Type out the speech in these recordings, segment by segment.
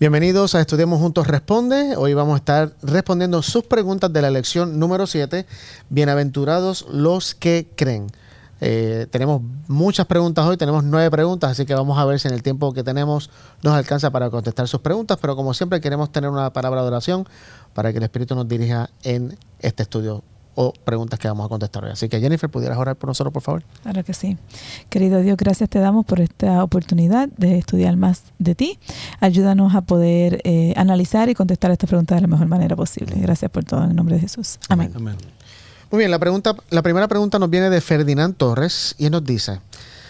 Bienvenidos a Estudiemos Juntos Responde. Hoy vamos a estar respondiendo sus preguntas de la lección número 7. Bienaventurados los que creen. Tenemos muchas preguntas hoy, tenemos 9 preguntas, así que vamos a ver si en el tiempo que tenemos nos alcanza para contestar sus preguntas, pero como siempre queremos tener una palabra de oración para que el Espíritu nos dirija en este estudio o preguntas que vamos a contestar hoy. Así que Jennifer, ¿pudieras orar por nosotros, por favor? Claro que sí. Querido Dios, gracias te damos por esta oportunidad de estudiar más de ti. Ayúdanos a poder analizar y contestar estas preguntas de la mejor manera posible. Gracias por todo, en el nombre de Jesús. Amén. Amén. Muy bien, la primera pregunta nos viene de Ferdinand Torres y nos dice: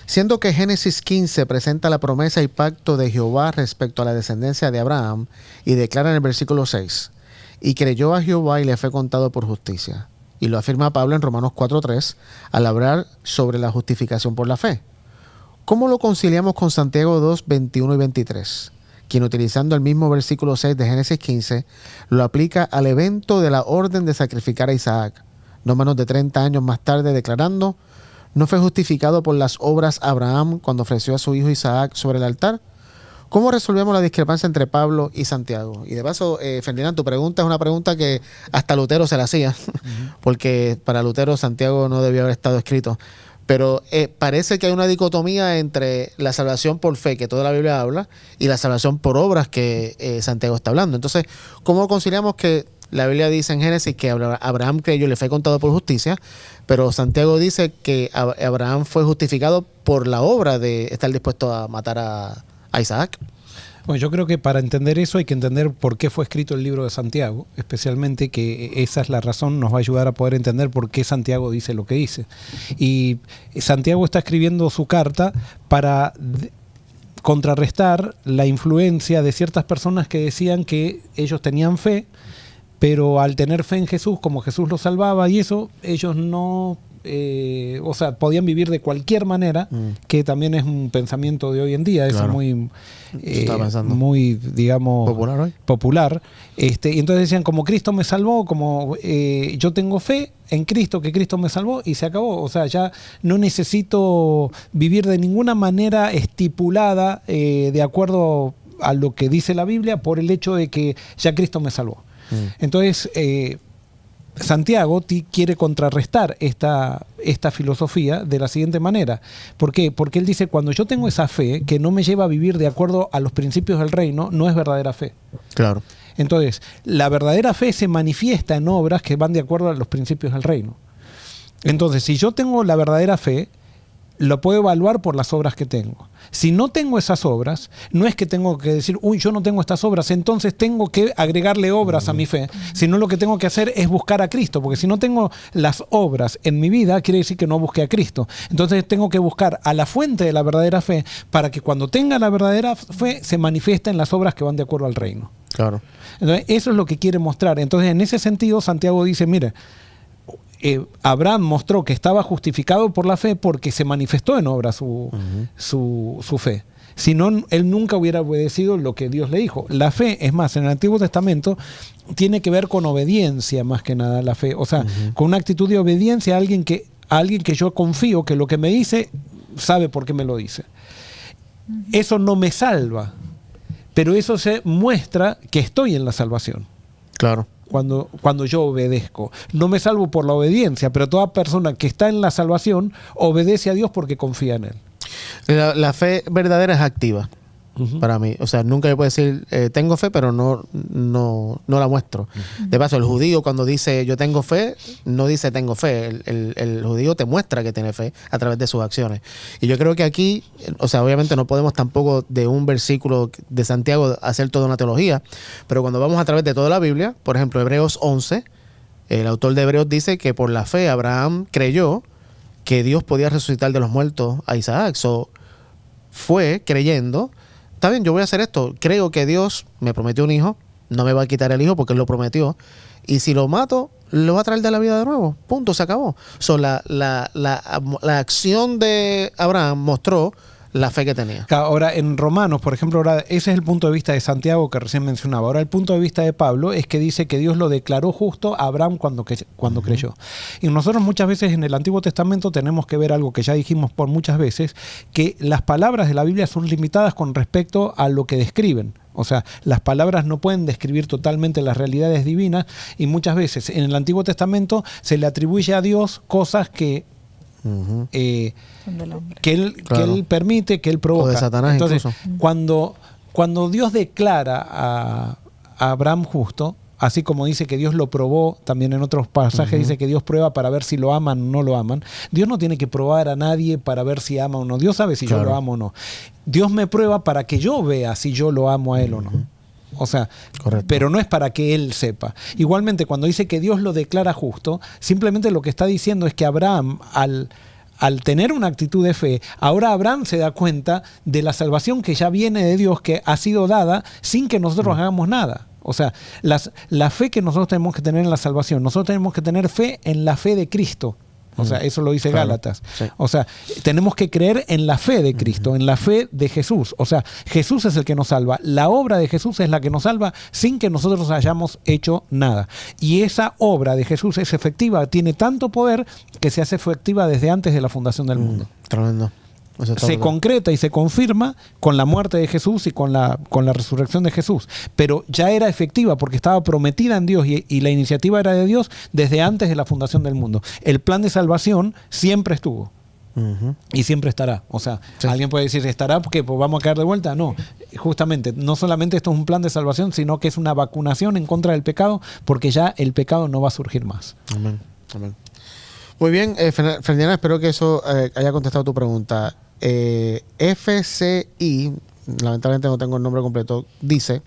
siendo que Génesis 15 presenta la promesa y pacto de Jehová respecto a la descendencia de Abraham y declara en el versículo 6, y creyó a Jehová y le fue contado por justicia. Y lo afirma Pablo en Romanos 4:3 al hablar sobre la justificación por la fe. ¿Cómo lo conciliamos con Santiago 2:21 y 23? Quien, utilizando el mismo versículo 6 de Génesis 15, lo aplica al evento de la orden de sacrificar a Isaac, no menos de 30 años más tarde, declarando: ¿no fue justificado por las obras Abraham cuando ofreció a su hijo Isaac sobre el altar? ¿Cómo resolvemos la discrepancia entre Pablo y Santiago? Y de paso, Ferdinand, tu pregunta es una pregunta que hasta Lutero se la hacía, porque para Lutero Santiago no debió haber estado escrito. Pero parece que hay una dicotomía entre la salvación por fe, que toda la Biblia habla, y la salvación por obras que Santiago está hablando. Entonces, ¿cómo conciliamos que la Biblia dice en Génesis que Abraham creyó y le fue contado por justicia, pero Santiago dice que Abraham fue justificado por la obra de estar dispuesto a matar a Isaac? Bueno, yo creo que para entender eso hay que entender por qué fue escrito el libro de Santiago, especialmente que esa es la razón, nos va a ayudar a poder entender por qué Santiago dice lo que dice. Y Santiago está escribiendo su carta para contrarrestar la influencia de ciertas personas que decían que ellos tenían fe, pero al tener fe en Jesús, como Jesús los salvaba y eso, ellos no... podían vivir de cualquier manera, que también es un pensamiento de hoy en día, claro. Es muy, digamos, popular. Y entonces decían, como Cristo me salvó, como yo tengo fe en Cristo, que Cristo me salvó, y se acabó. O sea, ya no necesito vivir de ninguna manera estipulada de acuerdo a lo que dice la Biblia por el hecho de que ya Cristo me salvó. Entonces, Santiago quiere contrarrestar esta filosofía de la siguiente manera. ¿Por qué? Porque él dice, cuando yo tengo esa fe que no me lleva a vivir de acuerdo a los principios del reino, no es verdadera fe. Claro. Entonces, la verdadera fe se manifiesta en obras que van de acuerdo a los principios del reino. Entonces, si yo tengo la verdadera fe, lo puedo evaluar por las obras que tengo. Si no tengo esas obras, no es que tengo que decir, uy, yo no tengo estas obras, entonces tengo que agregarle obras a mi fe, sino lo que tengo que hacer es buscar a Cristo, porque si no tengo las obras en mi vida, quiere decir que no busqué a Cristo. Entonces tengo que buscar a la fuente de la verdadera fe para que cuando tenga la verdadera fe se manifieste en las obras que van de acuerdo al reino. Claro. Entonces eso es lo que quiere mostrar. Entonces en ese sentido Santiago dice, mire, Abraham mostró que estaba justificado por la fe porque se manifestó en obra su fe. Si no, él nunca hubiera obedecido lo que Dios le dijo. La fe, es más, en el Antiguo Testamento tiene que ver con obediencia más que nada la fe. O sea, con una actitud de obediencia a alguien que yo confío que lo que me dice sabe por qué me lo dice. Eso no me salva, pero eso se muestra que estoy en la salvación. Claro. Cuando yo obedezco. No me salvo por la obediencia, pero toda persona que está en la salvación obedece a Dios porque confía en Él. La fe verdadera es activa para mí. O sea, nunca yo puedo decir tengo fe, pero no la muestro. De paso, el judío cuando dice yo tengo fe, no dice tengo fe. El judío te muestra que tiene fe a través de sus acciones. Y yo creo que aquí, o sea, obviamente no podemos tampoco de un versículo de Santiago hacer toda una teología, pero cuando vamos a través de toda la Biblia, por ejemplo, Hebreos 11, el autor de Hebreos dice que por la fe Abraham creyó que Dios podía resucitar de los muertos a Isaac. Fue creyendo, está bien, yo voy a hacer esto, creo que Dios me prometió un hijo, no me va a quitar el hijo porque Él lo prometió, y si lo mato, lo va a traer de la vida de nuevo, punto, se acabó. La acción de Abraham mostró la fe que tenía. Ahora, en Romanos, por ejemplo, ahora ese es el punto de vista de Santiago que recién mencionaba. Ahora, el punto de vista de Pablo es que dice que Dios lo declaró justo a Abraham cuando creyó. Y nosotros muchas veces en el Antiguo Testamento tenemos que ver algo que ya dijimos por muchas veces, que las palabras de la Biblia son limitadas con respecto a lo que describen. O sea, las palabras no pueden describir totalmente las realidades divinas y muchas veces en el Antiguo Testamento se le atribuye a Dios cosas que, Ujú. Son del hombre. que él permite, que él provoca. O de Satanás Entonces, incluso. cuando Dios declara a Abraham justo, así como dice que Dios lo probó, también en otros pasajes dice que Dios prueba para ver si lo aman o no lo aman. Dios no tiene que probar a nadie para ver si ama o no. Dios sabe si yo Claro. lo amo o no. Dios me prueba para que yo vea si yo lo amo a él o no. O sea, Correcto. pero no es para que él sepa. Igualmente, cuando dice que Dios lo declara justo, simplemente lo que está diciendo es que Abraham, al tener una actitud de fe, ahora Abraham se da cuenta de la salvación que ya viene de Dios, que ha sido dada sin que nosotros hagamos nada. O sea, la fe que nosotros tenemos que tener en la salvación, nosotros tenemos que tener fe en la fe de Cristo. O sea, eso lo dice Claro. Gálatas. Sí. O sea, tenemos que creer en la fe de Cristo, en la fe de Jesús. O sea, Jesús es el que nos salva. La obra de Jesús es la que nos salva sin que nosotros hayamos hecho nada. Y esa obra de Jesús es efectiva, tiene tanto poder que se hace efectiva desde antes de la fundación del mundo. Tremendo. Eso está Se brutal. concreta y se confirma con la muerte de Jesús y con la resurrección de Jesús. Pero ya era efectiva porque estaba prometida en Dios y la iniciativa era de Dios desde antes de la fundación del mundo. El plan de salvación siempre estuvo Ujú. y siempre estará. O sea, Sí. alguien puede decir, ¿estará porque pues, vamos a caer de vuelta? No, justamente, no solamente esto es un plan de salvación, sino que es una vacunación en contra del pecado porque ya el pecado no va a surgir más. Amén. Amén. Muy bien, Ferdinand, espero que eso haya contestado tu pregunta. FCI, lamentablemente no tengo el nombre completo, dice: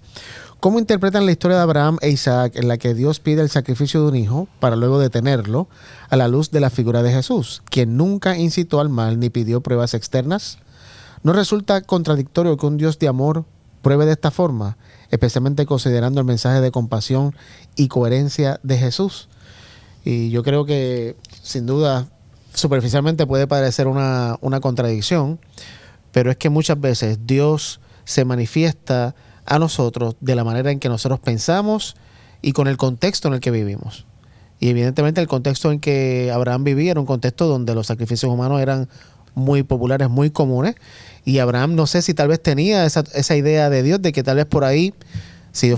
¿cómo interpretan la historia de Abraham e Isaac en la que Dios pide el sacrificio de un hijo para luego detenerlo a la luz de la figura de Jesús, quien nunca incitó al mal ni pidió pruebas externas? ¿No resulta contradictorio que un Dios de amor pruebe de esta forma, especialmente considerando el mensaje de compasión y coherencia de Jesús? Y yo creo que, sin duda, superficialmente puede parecer una contradicción, pero es que muchas veces Dios se manifiesta a nosotros de la manera en que nosotros pensamos y con el contexto en el que vivimos. Y evidentemente el contexto en que Abraham vivía era un contexto donde los sacrificios humanos eran muy populares, muy comunes, y Abraham no sé si tal vez tenía esa idea de Dios de que tal vez por ahí, si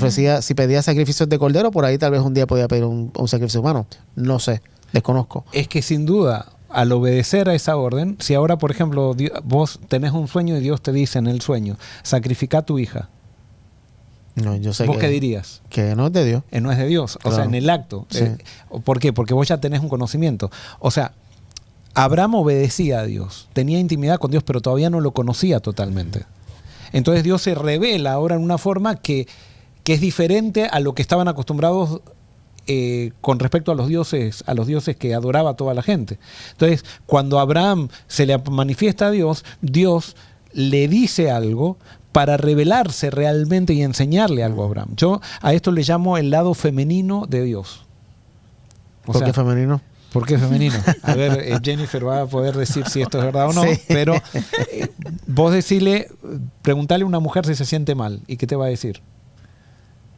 pedía sacrificios de cordero, por ahí tal vez un día podía pedir un sacrificio humano. No sé, desconozco. Es que sin duda, al obedecer a esa orden, si ahora, por ejemplo, vos tenés un sueño y Dios te dice en el sueño, sacrifica a tu hija, No, yo sé ¿vos qué dirías? que no es de Dios. No es de Dios, o Claro. sea, en el acto. Sí. ¿Por qué? Porque vos ya tenés un conocimiento. O sea, Abraham obedecía a Dios, tenía intimidad con Dios, pero todavía no lo conocía totalmente. Entonces Dios se revela ahora en una forma que es diferente a lo que estaban acostumbrados con respecto a los dioses que adoraba toda la gente. Entonces, cuando Abraham se le manifiesta a Dios, Dios le dice algo para revelarse realmente y enseñarle algo a Abraham. Yo a esto le llamo el lado femenino de Dios. O ¿Por qué sea, femenino? ¿por qué femenino? A ver, Jennifer va a poder decir si esto es verdad o no, Sí. pero vos preguntale a una mujer si se siente mal. ¿Y qué te va a decir?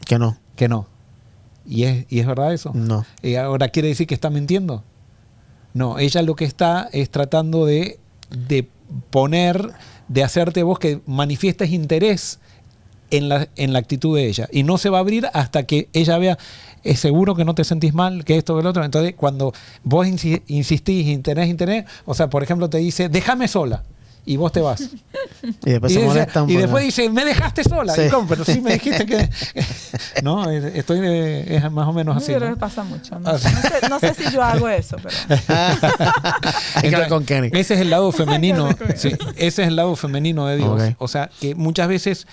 Que no. Que no. ¿Y es verdad eso? No. ¿Y ahora quiere decir que está mintiendo? No, ella lo que está es tratando de hacerte vos que manifiestes interés en la actitud de ella. Y no se va a abrir hasta que ella vea, ¿es seguro que no te sentís mal? Que esto, que el otro. Entonces, cuando vos insistís y tenés interés, o sea, por ejemplo, te dice, déjame sola. Y vos te vas. Y después se molestan. Y después dice, me dejaste sola. Sí. ¿Y cómo? Pero sí me dijiste que... No, es más o menos así. Pero ¿no? pasa mucho. ¿no? Ah, sí. No sé si yo hago eso, pero... Hay que hablar con Kenny. Ese es el lado femenino. Sí, ese es el lado femenino de Dios. Ok. O sea, que muchas veces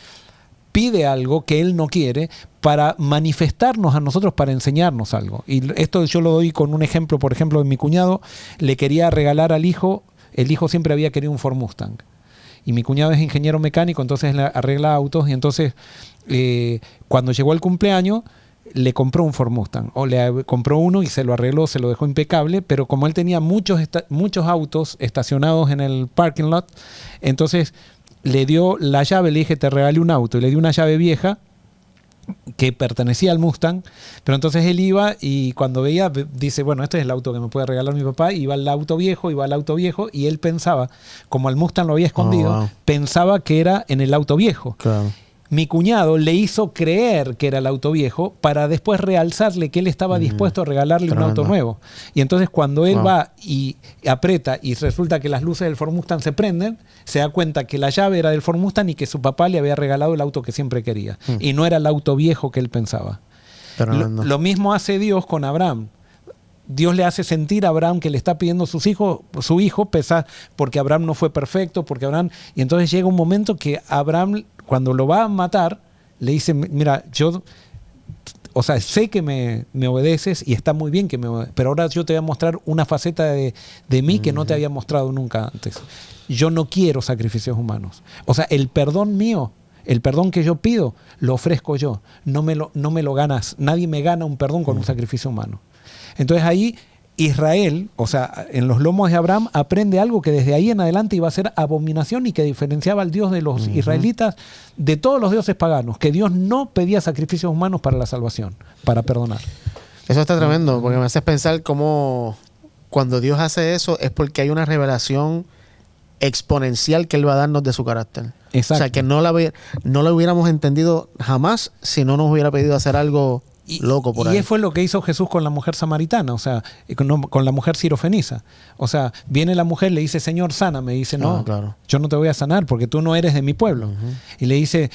pide algo que Él no quiere para manifestarnos a nosotros, para enseñarnos algo. Y esto yo lo doy con un ejemplo. Por ejemplo, mi cuñado le quería regalar al hijo, el hijo siempre había querido un Ford Mustang. Y mi cuñado es ingeniero mecánico, entonces le arregla autos. Y entonces, cuando llegó el cumpleaños, le compró un Ford Mustang. O le compró uno y se lo arregló, se lo dejó impecable. Pero como él tenía muchos autos estacionados en el parking lot, entonces le dio la llave, le dije, te regalé un auto. Y le dio una llave vieja que pertenecía al Mustang, pero entonces él iba y cuando veía, dice, bueno, este es el auto que me puede regalar mi papá, iba al auto viejo, y él pensaba, como el Mustang lo había escondido, Oh, wow. pensaba que era en el auto viejo. Claro. mi cuñado le hizo creer que era el auto viejo para después realzarle que él estaba dispuesto a regalarle un auto nuevo. Y entonces cuando él va y aprieta y resulta que las luces del Ford Mustang se prenden, se da cuenta que la llave era del Ford Mustang y que su papá le había regalado el auto que siempre quería. Y no era el auto viejo que él pensaba. Lo mismo hace Dios con Abraham. Dios le hace sentir a Abraham que le está pidiendo su hijo, porque Abraham no fue perfecto, y entonces llega un momento que Abraham, cuando lo va a matar, le dice, mira, yo, sé que me obedeces y está muy bien que me obedeces, pero ahora yo te voy a mostrar una faceta de mí que no te había mostrado nunca antes. Yo no quiero sacrificios humanos. El perdón mío, el perdón que yo pido, lo ofrezco yo. No me lo ganas. Nadie me gana un perdón con un sacrificio humano. Entonces ahí Israel, en los lomos de Abraham, aprende algo que desde ahí en adelante iba a ser abominación y que diferenciaba al Dios de los israelitas de todos los dioses paganos, que Dios no pedía sacrificios humanos para la salvación, para perdonar. Eso está tremendo, porque me hace pensar cómo cuando Dios hace eso es porque hay una revelación exponencial que Él va a darnos de su carácter. Exacto. Que no la hubiéramos entendido jamás si no nos hubiera pedido hacer algo loco por ahí. Y fue lo que hizo Jesús con la mujer samaritana, con la mujer sirofenisa. Viene la mujer, le dice, Señor, sáname. Y dice, no, claro, yo no te voy a sanar porque tú no eres de mi pueblo. Y le dice,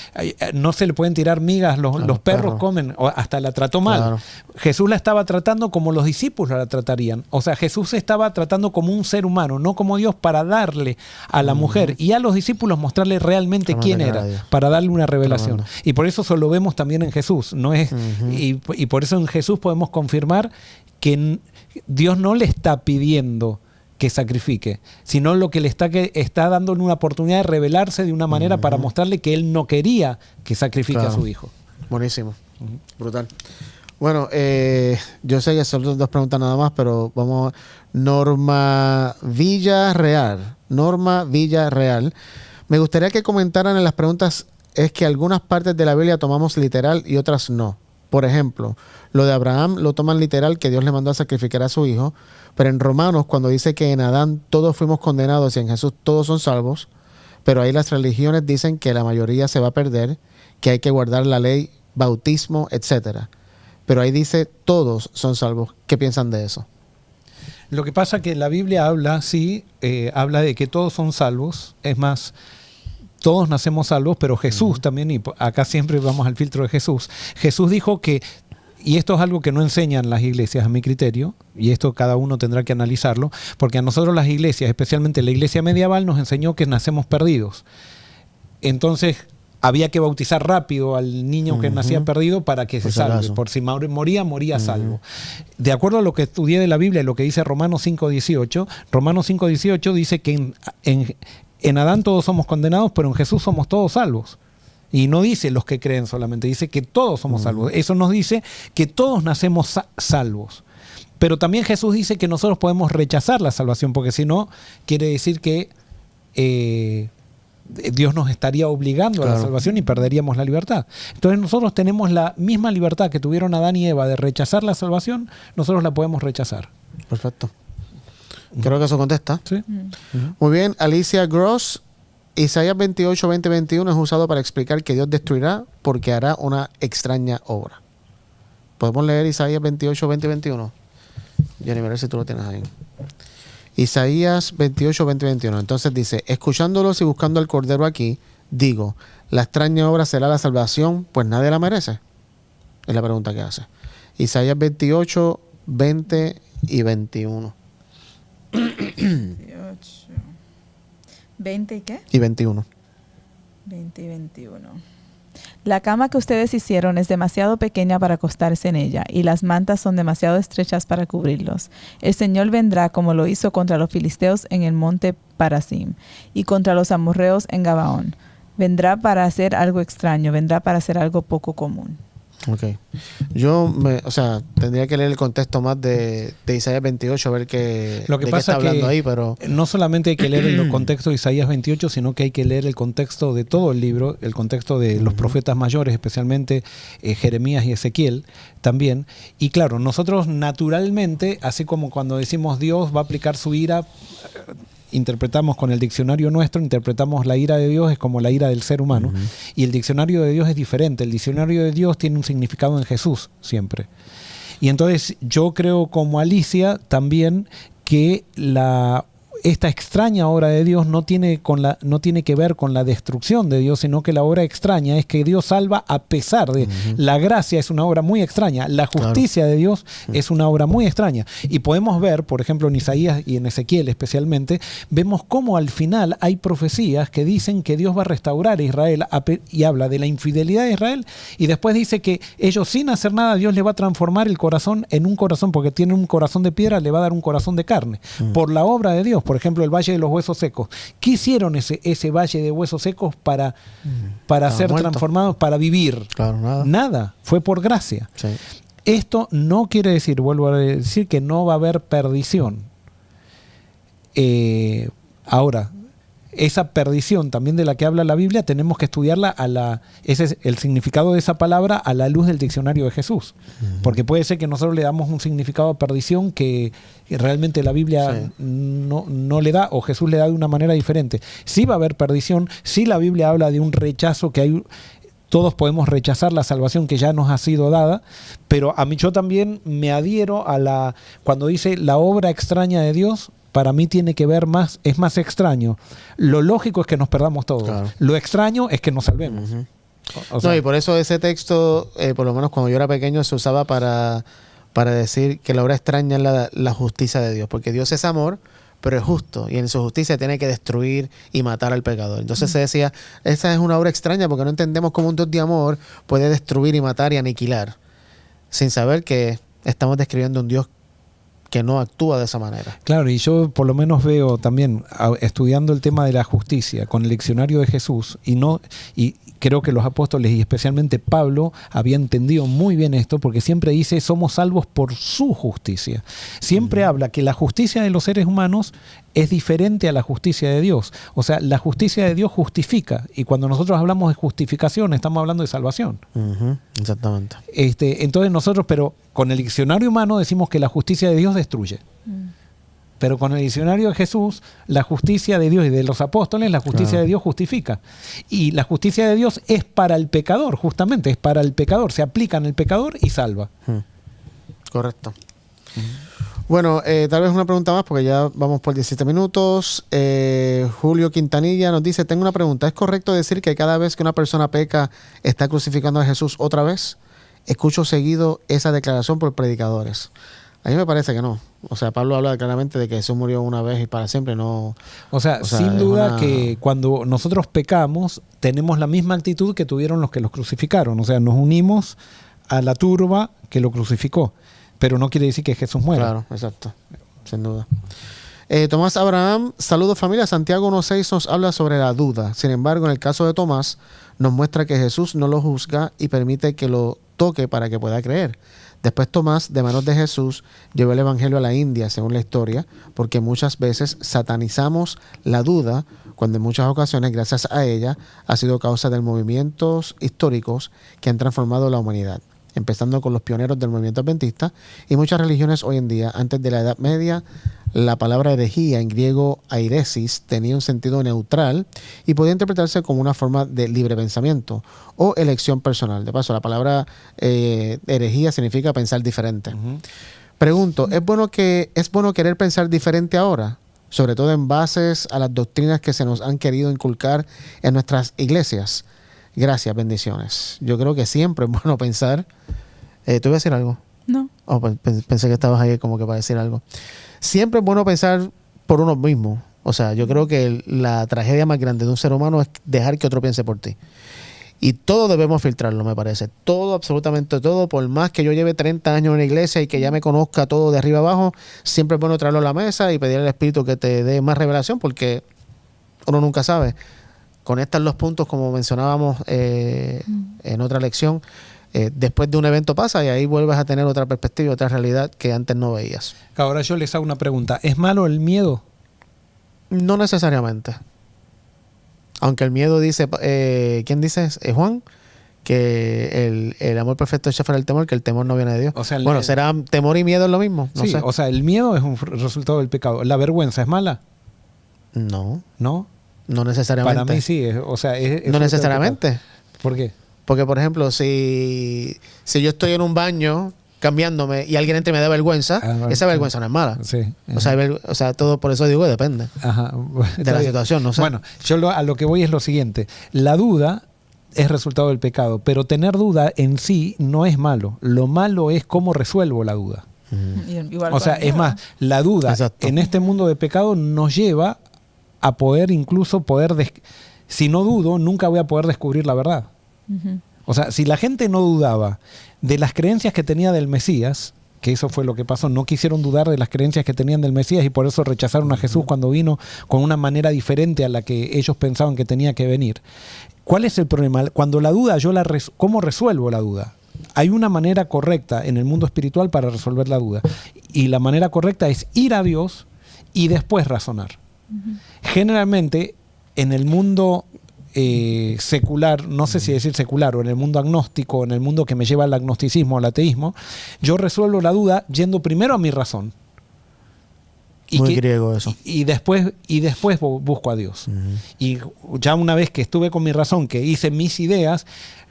no se le pueden tirar migas, los perros comen. Hasta la trató mal. Claro. Jesús la estaba tratando como los discípulos la tratarían. Jesús se estaba tratando como un ser humano, no como Dios, para darle a la mujer y a los discípulos mostrarle realmente quién era, para darle una revelación. Tremendo. Y por eso lo vemos también en Jesús. No es, y por eso en Jesús podemos confirmar que Dios no le está pidiendo que sacrifique, sino lo que le está dando una oportunidad de revelarse de una manera para mostrarle que Él no quería que sacrifique a su hijo. Buenísimo. Brutal. Bueno, yo sé que son 2 preguntas nada más, pero vamos. Norma Villarreal. Me gustaría que comentaran en las preguntas, es que algunas partes de la Biblia tomamos literal y otras no. Por ejemplo, lo de Abraham lo toman literal, que Dios le mandó a sacrificar a su hijo, pero en Romanos, cuando dice que en Adán todos fuimos condenados y en Jesús todos son salvos, pero ahí las religiones dicen que la mayoría se va a perder, que hay que guardar la ley, bautismo, etcétera. Pero ahí dice todos son salvos. ¿Qué piensan de eso? Lo que pasa es que la Biblia habla de que todos son salvos. Es más, todos nacemos salvos, pero Jesús también, y acá siempre vamos al filtro de Jesús. Jesús dijo que, y esto es algo que no enseñan las iglesias a mi criterio, y esto cada uno tendrá que analizarlo, porque a nosotros las iglesias, especialmente la iglesia medieval, nos enseñó que nacemos perdidos. Entonces había que bautizar rápido al niño que nacía perdido para que se salve. Por si moría salvo. De acuerdo a lo que estudié de la Biblia, lo que dice Romanos 5:18 dice que en Adán todos somos condenados, pero en Jesús somos todos salvos. Y no dice los que creen solamente, dice que todos somos salvos. Eso nos dice que todos nacemos salvos. Pero también Jesús dice que nosotros podemos rechazar la salvación, porque si no, quiere decir que Dios nos estaría obligando a la salvación y perderíamos la libertad. Entonces nosotros tenemos la misma libertad que tuvieron Adán y Eva de rechazar la salvación, nosotros la podemos rechazar. Perfecto. Creo que eso contesta. Sí. Muy bien, Alicia Gross. Isaías 28, 20, 21 es usado para explicar que Dios destruirá porque hará una extraña obra. ¿Podemos leer Isaías 28, 20, 21? Jenny, a ver si tú lo tienes ahí. Isaías 28, 20, 21. Entonces dice, escuchándolos y buscando al Cordero aquí, digo, la extraña obra será la salvación, pues nadie la merece. Es la pregunta que hace. Isaías 28, 20 y 21. 28. ¿20 y qué? Y 21. 20 y 21. La cama que ustedes hicieron es demasiado pequeña para acostarse en ella, y las mantas son demasiado estrechas para cubrirlos. El Señor vendrá como lo hizo contra los filisteos en el monte Parasim, y contra los amorreos en Gabaón. Vendrá para hacer algo extraño, vendrá para hacer algo poco común. Ok. Tendría que leer el contexto más de Isaías 28, a ver lo que de pasa qué está hablando ahí, pero no solamente hay que leer el contexto de Isaías 28, sino que hay que leer el contexto de todo el libro, el contexto de los profetas mayores, especialmente Jeremías y Ezequiel también. Y claro, nosotros naturalmente, así como cuando decimos Dios va a aplicar su ira interpretamos con el diccionario nuestro, interpretamos la ira de Dios es como la ira del ser humano. Y el diccionario de Dios es diferente. El diccionario de Dios tiene un significado en Jesús siempre. Y entonces yo creo como Alicia también que esta extraña obra de Dios no tiene que ver con la destrucción de Dios, sino que la obra extraña es que Dios salva a pesar de... La gracia es una obra muy extraña, la justicia de Dios es una obra muy extraña. Y podemos ver, por ejemplo, en Isaías y en Ezequiel especialmente, vemos cómo al final hay profecías que dicen que Dios va a restaurar a Israel y habla de la infidelidad de Israel, y después dice que ellos sin hacer nada, Dios le va a transformar el corazón en un corazón, porque tiene un corazón de piedra, le va a dar un corazón de carne, por la obra de Dios. Por ejemplo, el Valle de los Huesos Secos. ¿Qué hicieron ese Valle de Huesos Secos para ser transformados, para vivir? Claro, nada. Fue por gracia. Sí. Esto no quiere decir, vuelvo a decir, que no va a haber perdición. Ahora, esa perdición también de la que habla la Biblia, tenemos que estudiarla ese es el significado de esa palabra a la luz del diccionario de Jesús. Porque puede ser que nosotros le damos un significado a perdición que realmente la Biblia no le da, o Jesús le da de una manera diferente. Sí va a haber perdición, sí la Biblia habla de un rechazo que hay. Todos podemos rechazar la salvación que ya nos ha sido dada, pero a mí yo también me adhiero cuando dice la obra extraña de Dios. Para mí tiene que ver más, es más extraño. Lo lógico es que nos perdamos todo. Claro. Lo extraño es que nos salvemos. O sea, y por eso ese texto, por lo menos cuando yo era pequeño, se usaba para decir que la obra extraña es la justicia de Dios. Porque Dios es amor, pero es justo. Y en su justicia tiene que destruir y matar al pecador. Entonces se decía, esa es una obra extraña porque no entendemos cómo un Dios de amor puede destruir y matar y aniquilar. Sin saber que estamos describiendo un Dios que no actúa de esa manera. Claro, y yo por lo menos veo también, estudiando el tema de la justicia con el diccionario de Jesús, y creo que los apóstoles y especialmente Pablo había entendido muy bien esto, porque siempre dice somos salvos por su justicia. Siempre habla que la justicia de los seres humanos es diferente a la justicia de Dios. O sea, la justicia de Dios justifica, y cuando nosotros hablamos de justificación estamos hablando de salvación. Exactamente. Entonces nosotros, pero con el diccionario humano decimos que la justicia de Dios destruye. Pero con el diccionario de Jesús, la justicia de Dios y de los apóstoles, la justicia de Dios justifica. Y la justicia de Dios es para el pecador, justamente, es para el pecador. Se aplica en el pecador y salva. Correcto. Bueno, tal vez una pregunta más porque ya vamos por 17 minutos. Julio Quintanilla nos dice, tengo una pregunta. ¿Es correcto decir que cada vez que una persona peca está crucificando a Jesús otra vez? Escucho seguido esa declaración por predicadores. A mí me parece que no. O sea, Pablo habla claramente de que Jesús murió una vez y para siempre. No. O sea sin duda que cuando nosotros pecamos tenemos la misma actitud que tuvieron los que los crucificaron. O sea, nos unimos a la turba que lo crucificó. Pero no quiere decir que Jesús muera. Claro, exacto. Sin duda. Tomás Abraham, saludos familia. Santiago 1.6 nos habla sobre la duda. Sin embargo, en el caso de Tomás, nos muestra que Jesús no lo juzga y permite que lo toque para que pueda creer. Después Tomás, de manos de Jesús, llevó el evangelio a la India, según la historia, porque muchas veces satanizamos la duda, cuando en muchas ocasiones, gracias a ella, ha sido causa de movimientos históricos que han transformado la humanidad, empezando con los pioneros del movimiento adventista y muchas religiones hoy en día. Antes de la Edad Media, la palabra herejía, en griego airesis, tenía un sentido neutral y podía interpretarse como una forma de libre pensamiento o elección personal. De paso, la palabra herejía significa pensar diferente. Pregunto, ¿es bueno querer pensar diferente ahora? Sobre todo en bases a las doctrinas que se nos han querido inculcar en nuestras iglesias. Gracias, bendiciones. Yo creo que siempre es bueno pensar. ¿Tú ibas a decir algo? No. Oh, pensé que estabas ahí como que para decir algo. Siempre es bueno pensar por uno mismo. O sea, yo creo que la tragedia más grande de un ser humano es dejar que otro piense por ti. Y todo debemos filtrarlo, me parece. Todo, absolutamente todo. Por más que yo lleve 30 años en la iglesia y que ya me conozca todo de arriba abajo, siempre es bueno traerlo a la mesa y pedir al Espíritu que te dé más revelación, porque uno nunca sabe. Conectan los puntos, como mencionábamos en otra lección. Después de un evento pasa y ahí vuelves a tener otra perspectiva, otra realidad que antes no veías. Ahora yo les hago una pregunta. ¿Es malo el miedo? No necesariamente. Aunque el miedo dice, ¿quién dice? Juan, que el amor perfecto echa fuera el temor, que el temor no viene de Dios. O sea, ¿será temor y miedo es lo mismo? No sé. O sea, el miedo es un resultado del pecado. ¿La vergüenza es mala? No, ¿No? no necesariamente. Para mí sí, o sea, es No fruto del necesariamente. pecado. ¿Por qué? Porque, por ejemplo, si yo estoy en un baño cambiándome y alguien entra y me da vergüenza, esa vergüenza no es mala. Sí. O sea, todo por eso digo depende Ajá. de la situación, no sé. Bueno, a lo que voy es lo siguiente. La duda es resultado del pecado, pero tener duda en sí no es malo. Lo malo es cómo resuelvo la duda. Igual O sea, es más, la duda Exacto. en este mundo de pecado nos lleva a poder incluso si no dudo, nunca voy a poder descubrir la verdad. Ujú. O sea, si la gente no dudaba de las creencias que tenía del Mesías, que eso fue lo que pasó, no quisieron dudar de las creencias que tenían del Mesías y por eso rechazaron a Jesús cuando vino con una manera diferente a la que ellos pensaban que tenía que venir. ¿Cuál es el problema? Cuando la duda, ¿cómo resuelvo la duda? Hay una manera correcta en el mundo espiritual para resolver la duda. Y la manera correcta es ir a Dios y después razonar. Generalmente, en el mundo secular, no sé si decir secular, o en el mundo agnóstico, o en el mundo que me lleva al agnosticismo, al ateísmo, yo resuelvo la duda yendo primero a mi razón. Muy griego eso. Y después busco a Dios. Y ya una vez que estuve con mi razón, que hice mis ideas,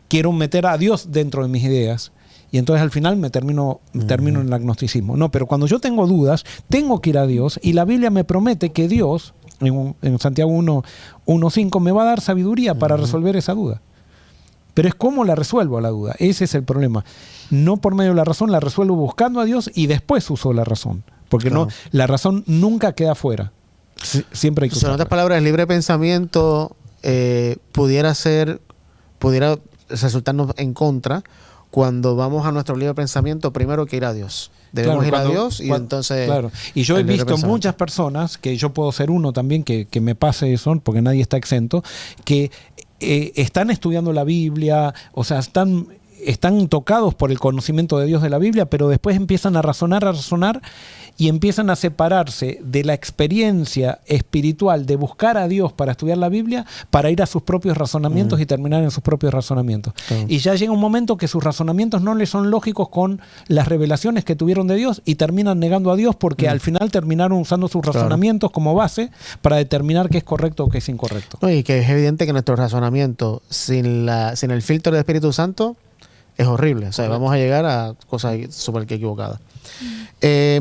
quiero meter a Dios dentro de mis ideas. Y entonces al final me termino en el agnosticismo. No, pero cuando yo tengo dudas, tengo que ir a Dios. Y la Biblia me promete que Dios, en Santiago 1:5, me va a dar sabiduría para resolver esa duda. Pero es cómo la resuelvo la duda. Ese es el problema. No por medio de la razón, la resuelvo buscando a Dios y después uso la razón. Porque Claro. la razón nunca queda fuera. Siempre hay que En usarla. otras palabras, el libre pensamiento pudiera resultarnos en contra cuando vamos a nuestro libre pensamiento, primero que ir a Dios. Debemos ir a Dios y entonces... Claro. Y yo he el libre visto pensamiento. muchas personas, que yo puedo ser uno también, que me pase eso, porque nadie está exento, que están estudiando la Biblia, o sea, están tocados por el conocimiento de Dios de la Biblia, pero después empiezan a razonar y empiezan a separarse de la experiencia espiritual de buscar a Dios para estudiar la Biblia, para ir a sus propios razonamientos y terminar en sus propios razonamientos. Claro. Y ya llega un momento que sus razonamientos no les son lógicos con las revelaciones que tuvieron de Dios y terminan negando a Dios porque al final terminaron usando sus razonamientos como base para determinar qué es correcto o qué es incorrecto. No, y que es evidente que nuestro razonamiento sin el filtro del Espíritu Santo es horrible. O sea, vamos a llegar a cosas súper equivocadas.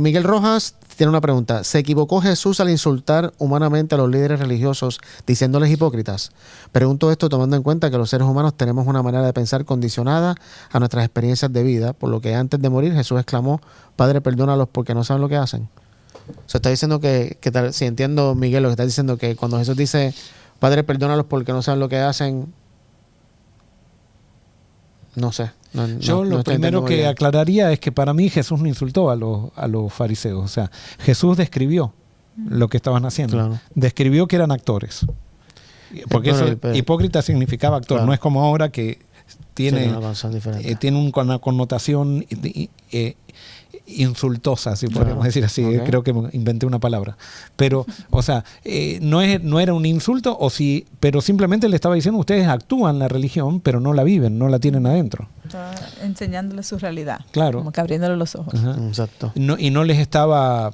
Miguel Rojas tiene una pregunta. ¿Se equivocó Jesús al insultar humanamente a los líderes religiosos diciéndoles hipócritas? Pregunto esto tomando en cuenta que los seres humanos tenemos una manera de pensar condicionada a nuestras experiencias de vida, por lo que antes de morir Jesús exclamó: Padre, perdónalos porque no saben lo que hacen. O sea, está diciendo si entiendo, Miguel, lo que está diciendo, que cuando Jesús dice Padre, perdónalos porque no saben lo que hacen, no sé. Yo lo primero que aclararía es que para mí Jesús no insultó a los fariseos. O sea, Jesús describió lo que estaban haciendo. Claro. Describió que eran actores. Porque hipócrita significaba actor. Claro. No es como ahora que tiene una connotación insultosa, si podríamos decir así. Okay. Creo que inventé una palabra. Pero, o sea, no era un insulto, pero simplemente le estaba diciendo: ustedes actúan la religión, pero no la viven, no la tienen adentro. Está enseñándole su realidad. Claro. Como que abriéndole los ojos. Ajá. Exacto. Y no les estaba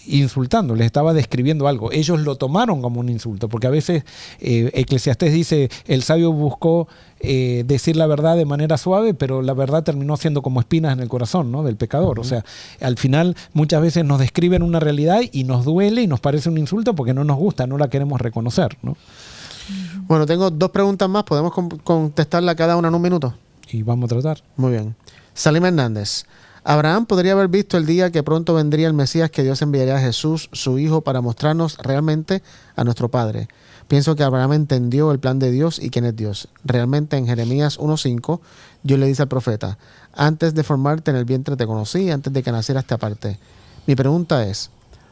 insultando, les estaba describiendo algo. Ellos lo tomaron como un insulto, porque a veces Eclesiastés dice: el sabio buscó decir la verdad de manera suave, pero la verdad terminó siendo como espinas en el corazón, ¿no?, del pecador. O sea, al final muchas veces nos describen una realidad y nos duele y nos parece un insulto porque no nos gusta, no la queremos reconocer, ¿no? Bueno, tengo 2 preguntas más. ¿Podemos contestarla cada una en un minuto? Y vamos a tratar. Muy bien. Salim Hernández. Abraham podría haber visto el día que pronto vendría el Mesías, que Dios enviaría a Jesús, su hijo, para mostrarnos realmente a nuestro Padre. Pienso que Abraham entendió el plan de Dios y quién es Dios. Realmente en Jeremías 1:5, Dios le dice al profeta: antes de formarte en el vientre te conocí, antes de que nacieras te aparté. Mi pregunta es: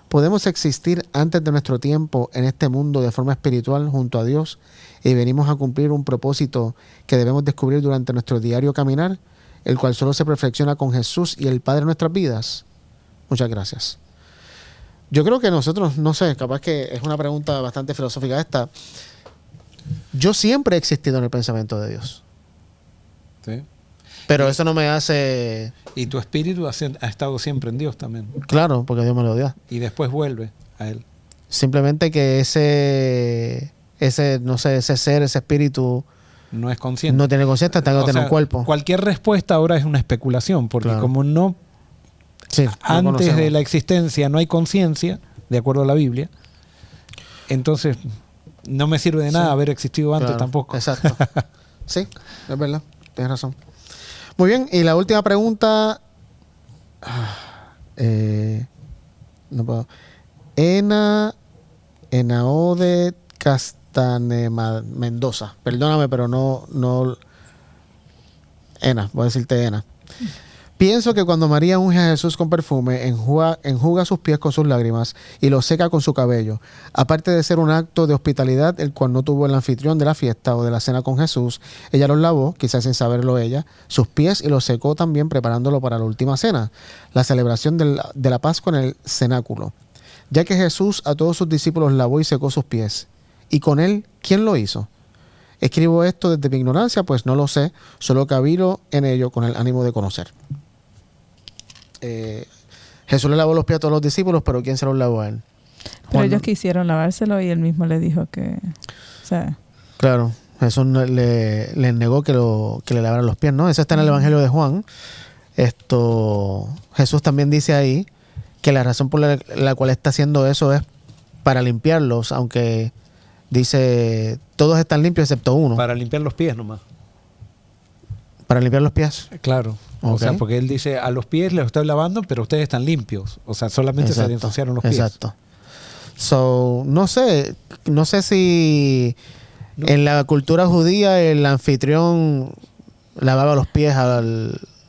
¿podemos existir antes de nuestro tiempo en este mundo de forma espiritual junto a Dios y venimos a cumplir un propósito que debemos descubrir durante nuestro diario caminar, el cual solo se perfecciona con Jesús y el Padre en nuestras vidas? Muchas gracias. Yo creo que nosotros, no sé, capaz que es una pregunta bastante filosófica esta. Yo siempre he existido en el pensamiento de Dios. ¿Sí? Pero eso no me hace... Y tu espíritu ha estado siempre en Dios también. Claro, porque Dios me lo dio. Y después vuelve a Él. Simplemente que ese no sé, ese ser, ese espíritu No es consciente. no tiene conciencia hasta que no O tiene sea, un cuerpo. Cualquier respuesta ahora es una especulación, porque Claro. como no Sí, no antes conocemos. de la existencia no hay conciencia, de acuerdo a la Biblia, entonces no me sirve de nada Sí. haber existido antes Claro, tampoco. Exacto. Sí, es verdad. Tienes razón. Muy bien, y la última pregunta. No puedo. Enaode Castanema Mendoza. Perdóname, pero no. Voy a decirte Ena. Pienso que cuando María unge a Jesús con perfume, enjuga sus pies con sus lágrimas y los seca con su cabello. Aparte de ser un acto de hospitalidad, el cual no tuvo el anfitrión de la fiesta o de la cena con Jesús, ella los lavó, quizás sin saberlo ella, sus pies y los secó también preparándolo para la última cena, la celebración de la Pascua en el cenáculo. Ya que Jesús a todos sus discípulos lavó y secó sus pies. Y con él, ¿quién lo hizo? Escribo esto desde mi ignorancia, pues no lo sé, solo cabilo en ello con el ánimo de conocer. Jesús le lavó los pies a todos los discípulos, pero ¿quién se los lavó a él? Pero Juan, ellos ¿no? quisieron lavárselo y él mismo le dijo que... O sea, Claro, Jesús le negó que le lavaran los pies, ¿no? Eso está en el Evangelio de Juan. Jesús también dice ahí que la razón por la cual está haciendo eso es para limpiarlos, aunque dice todos están limpios excepto uno. Para limpiar los pies nomás. Para limpiar los pies. Claro. O Ok. sea, porque él dice, a los pies los estoy lavando, pero ustedes están limpios. O sea, solamente se le ensuciaron los pies. Exacto. So, no sé si No. en la cultura judía el anfitrión lavaba los pies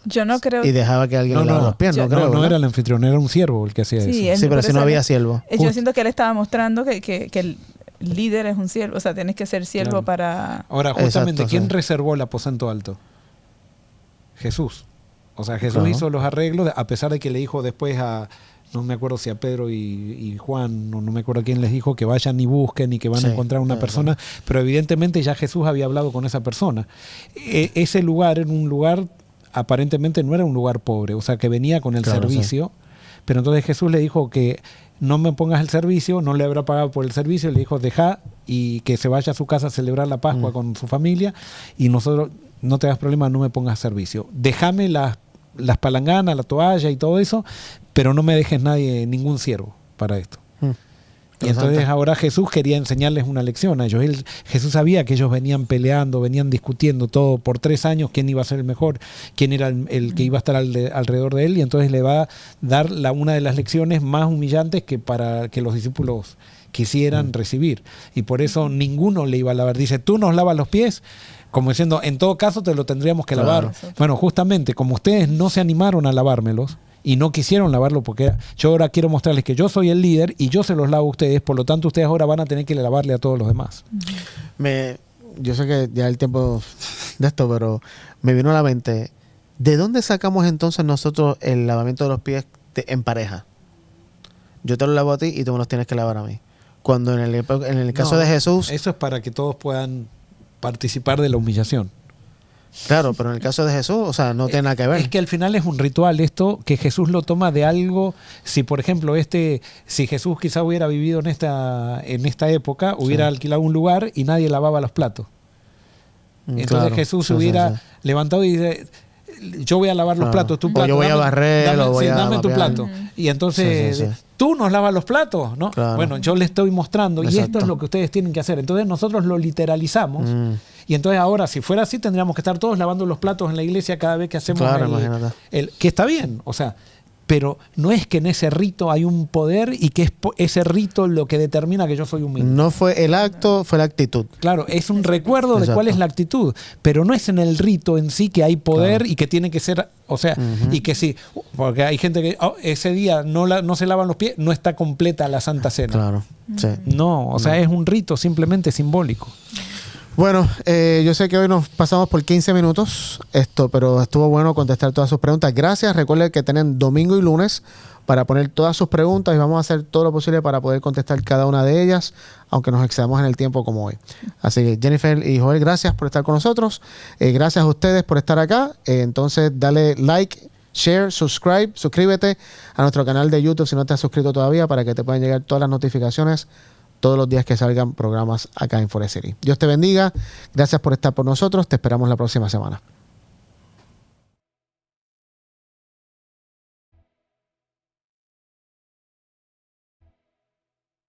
yo no creo... y dejaba que alguien le lavara los pies, no creo. no No ¿verdad? era el anfitrión, era un siervo el que hacía Sí, eso. él- Sí, pero por si eso no había él- siervo. Yo siento que él estaba mostrando que el líder es un siervo. O sea, tienes que ser siervo Claro. para... Ahora, justamente, Exacto, ¿quién sí. reservó el aposento alto? Jesús. O sea, Jesús Claro. hizo los arreglos, a pesar de que le dijo después no me acuerdo si a Pedro y Juan, no me acuerdo a quién les dijo que vayan y busquen y que van Sí, a encontrar una claro. persona, pero evidentemente ya Jesús había hablado con esa persona. Ese lugar era un lugar, aparentemente no era un lugar pobre, o sea, que venía con el Claro, servicio, pero entonces Jesús le dijo que no me pongas el servicio, no le habrá pagado por el servicio, le dijo deja y que se vaya a su casa a celebrar la Pascua con su familia y nosotros, no te hagas problema, no me pongas servicio. Déjame las palanganas, la toalla y todo eso, pero no me dejes ningún siervo para esto. Y entonces ahora Jesús quería enseñarles una lección a ellos. Jesús sabía que ellos venían peleando, venían discutiendo todo por 3 años, quién iba a ser el mejor, quién era el que iba a estar alrededor de él, y entonces le va a dar una de las lecciones más humillantes que para que los discípulos quisieran recibir. Y por eso ninguno le iba a lavar. Dice, tú nos lavas los pies, como diciendo, en todo caso te lo tendríamos que lavar. Bueno, justamente, como ustedes no se animaron a lavármelos, y no quisieron lavarlo porque yo ahora quiero mostrarles que yo soy el líder y yo se los lavo a ustedes, por lo tanto ustedes ahora van a tener que lavarle a todos los demás. Yo sé que ya el tiempo de esto, pero me vino a la mente, ¿de dónde sacamos entonces nosotros el lavamiento de los pies en pareja? Yo te los lavo a ti y tú me los tienes que lavar a mí. Cuando en el caso de Jesús... Eso es para que todos puedan participar de la humillación. Claro, pero en el caso de Jesús, o sea, no tiene nada que ver. Es que al final es un ritual esto, que Jesús lo toma de algo. Si por ejemplo si Jesús quizá hubiera vivido en esta época, hubiera alquilado un lugar y nadie lavaba los platos. Entonces Claro, Jesús sí, hubiera sí. levantado y dice, yo voy a lavar los Claro. platos, tu O plato. yo voy a barrer, o voy a dame tu vapear. plato. Y entonces, Sí, sí, sí. tú nos lavas los platos, ¿no? Claro. Bueno, yo le estoy mostrando y esto Exacto. es lo que ustedes tienen que hacer. Entonces nosotros lo literalizamos. Y entonces ahora, si fuera así, tendríamos que estar todos lavando los platos en la iglesia cada vez que hacemos Claro, imagínate. que está bien, o sea, pero no es que en ese rito hay un poder y que es ese rito lo que determina que yo soy humilde. No fue el acto, fue la actitud. Claro, es un recuerdo de Exacto. cuál es la actitud, pero no es en el rito en sí que hay poder y que tiene que ser, o sea, y que sí, porque hay gente que ese día no se lavan los pies, no está completa la Santa Cena. Claro, sí. No, o sea, es un rito simplemente simbólico. Bueno, yo sé que hoy nos pasamos por 15 minutos, pero estuvo bueno contestar todas sus preguntas. Gracias. Recuerden que tienen domingo y lunes para poner todas sus preguntas y vamos a hacer todo lo posible para poder contestar cada una de ellas, aunque nos excedamos en el tiempo como hoy. Así que Jennifer y Joel, gracias por estar con nosotros. Gracias a ustedes por estar acá. Entonces, dale like, share, suscríbete a nuestro canal de YouTube si no te has suscrito todavía para que te puedan llegar todas las notificaciones todos los días que salgan programas acá en Forest City. Dios te bendiga. Gracias por estar por nosotros. Te esperamos la próxima semana.